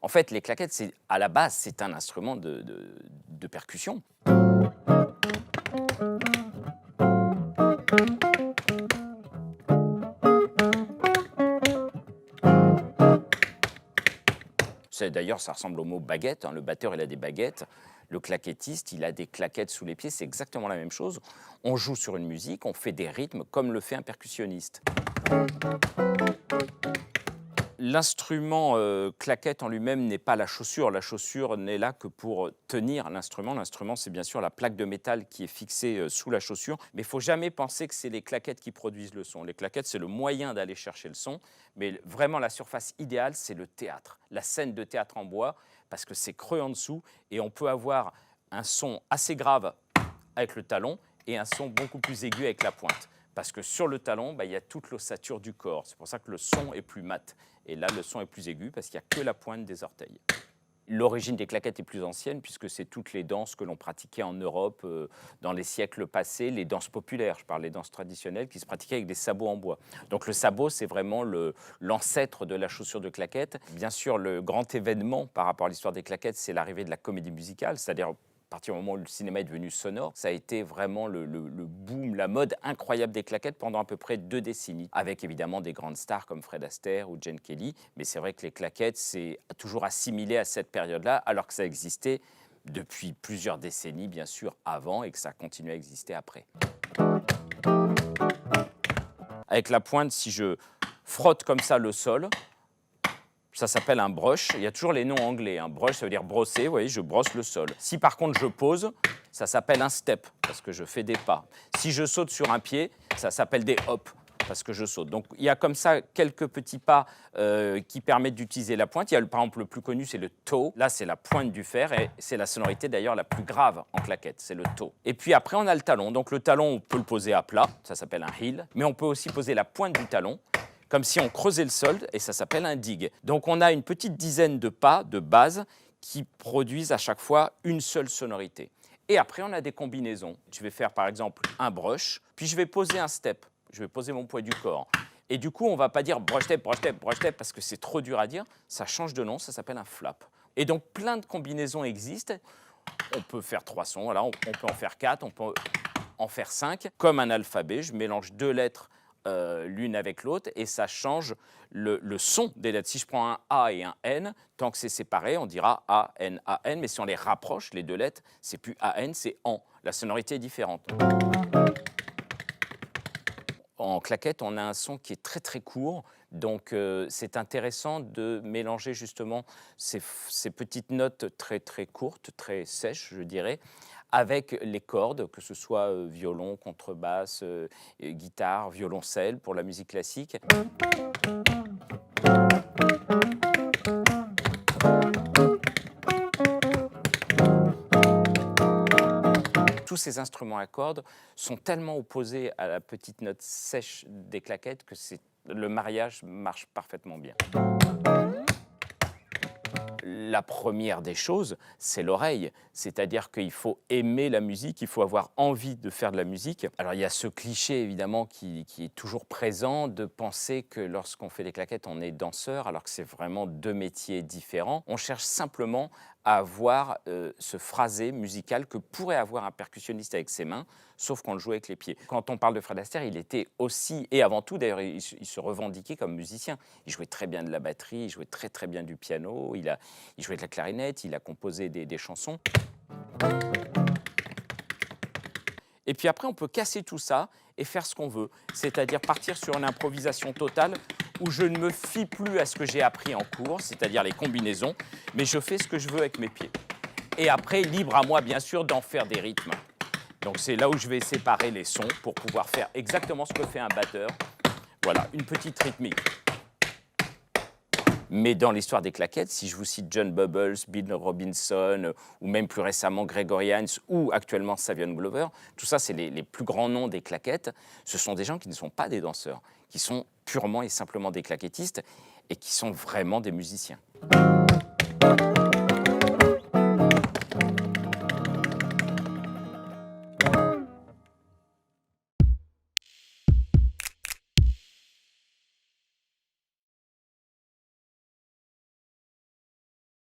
En fait, les claquettes, à la base, c'est un instrument de percussion. D'ailleurs, ça ressemble au mot baguette, hein. Le batteur, il a des baguettes. Le claquettiste, il a des claquettes sous les pieds. C'est exactement la même chose. On joue sur une musique, on fait des rythmes comme le fait un percussionniste. L'instrument claquette en lui-même n'est pas la chaussure. La chaussure n'est là que pour tenir l'instrument. L'instrument, c'est bien sûr la plaque de métal qui est fixée sous la chaussure. Mais il ne faut jamais penser que c'est les claquettes qui produisent le son. Les claquettes, c'est le moyen d'aller chercher le son. Mais vraiment, la surface idéale, c'est le théâtre. La scène de théâtre en bois, parce que c'est creux en dessous. Et on peut avoir un son assez grave avec le talon et un son beaucoup plus aigu avec la pointe. Parce que sur le talon, il y a toute l'ossature du corps. C'est pour ça que le son est plus mat. Et là, le son est plus aigu parce qu'il n'y a que la pointe des orteils. L'origine des claquettes est plus ancienne puisque c'est toutes les danses que l'on pratiquait en Europe dans les siècles passés, les danses populaires, je parle des danses traditionnelles qui se pratiquaient avec des sabots en bois. Donc le sabot, c'est vraiment l'ancêtre de la chaussure de claquette. Bien sûr, le grand événement par rapport à l'histoire des claquettes, c'est l'arrivée de la comédie musicale, c'est-à-dire à partir du moment où le cinéma est devenu sonore, ça a été vraiment le boom, la mode incroyable des claquettes pendant à peu près 2 décennies, avec évidemment des grandes stars comme Fred Astaire ou Gene Kelly. Mais c'est vrai que les claquettes, c'est toujours assimilé à cette période-là, alors que ça existait depuis plusieurs décennies, bien sûr, avant, et que ça continue à exister après. Avec la pointe, si je frotte comme ça le sol, ça s'appelle un brush. Il y a toujours les noms anglais. Un brush, ça veut dire brosser. Vous voyez, je brosse le sol. Si par contre je pose, ça s'appelle un step parce que je fais des pas. Si je saute sur un pied, ça s'appelle des hops parce que je saute. Donc il y a comme ça quelques petits pas qui permettent d'utiliser la pointe. Il y a par exemple le plus connu, c'est le toe. Là, c'est la pointe du fer et c'est la sonorité d'ailleurs la plus grave en claquette. C'est le toe. Et puis après, on a le talon. Donc le talon, on peut le poser à plat. Ça s'appelle un heel. Mais on peut aussi poser la pointe du talon comme si on creusait le sol, et ça s'appelle un dig. Donc on a une petite dizaine de pas de base qui produisent à chaque fois une seule sonorité. Et après, on a des combinaisons. Je vais faire par exemple un brush, puis je vais poser un step. Je vais poser mon poids du corps. Et du coup, on ne va pas dire brush step, brush step, brush step, parce que c'est trop dur à dire. Ça change de nom, ça s'appelle un flap. Et donc plein de combinaisons existent. On peut faire 3 sons, voilà, on peut en faire 4, on peut en faire 5. Comme un alphabet, je mélange 2 lettres l'une avec l'autre, et ça change le son des lettres. Si je prends un A et un N, tant que c'est séparé, on dira A, N, A, N, mais si on les rapproche, les 2 lettres, c'est plus A, N, c'est AN. La sonorité est différente. En claquette, on a un son qui est très très court, donc c'est intéressant de mélanger justement ces petites notes très très courtes, très sèches, je dirais, avec les cordes, que ce soit violon, contrebasse, guitare, violoncelle pour la musique classique. Tous ces instruments à cordes sont tellement opposés à la petite note sèche des claquettes que le mariage marche parfaitement bien. La première des choses, c'est l'oreille. C'est-à-dire qu'il faut aimer la musique, il faut avoir envie de faire de la musique. Alors il y a ce cliché évidemment qui est toujours présent de penser que lorsqu'on fait des claquettes, on est danseur, alors que c'est vraiment 2 métiers différents. On cherche simplement à avoir ce phrasé musical que pourrait avoir un percussionniste avec ses mains, sauf qu'on le joue avec les pieds. Quand on parle de Fred Astaire, il était aussi, et avant tout d'ailleurs, il se revendiquait comme musicien. Il jouait très bien de la batterie, il jouait très très bien du piano, il jouait de la clarinette, il a composé des chansons. Et puis après, on peut casser tout ça et faire ce qu'on veut, c'est-à-dire partir sur une improvisation totale où je ne me fie plus à ce que j'ai appris en cours, c'est-à-dire les combinaisons, mais je fais ce que je veux avec mes pieds. Et après, libre à moi, bien sûr, d'en faire des rythmes. Donc c'est là où je vais séparer les sons pour pouvoir faire exactement ce que fait un batteur. Voilà, une petite rythmique. Mais dans l'histoire des claquettes, si je vous cite John Bubbles, Bill Robinson, ou même plus récemment Gregory Hines, ou actuellement Savion Glover, tout ça, c'est les plus grands noms des claquettes. Ce sont des gens qui ne sont pas des danseurs, qui sont purement et simplement des claquettistes et qui sont vraiment des musiciens.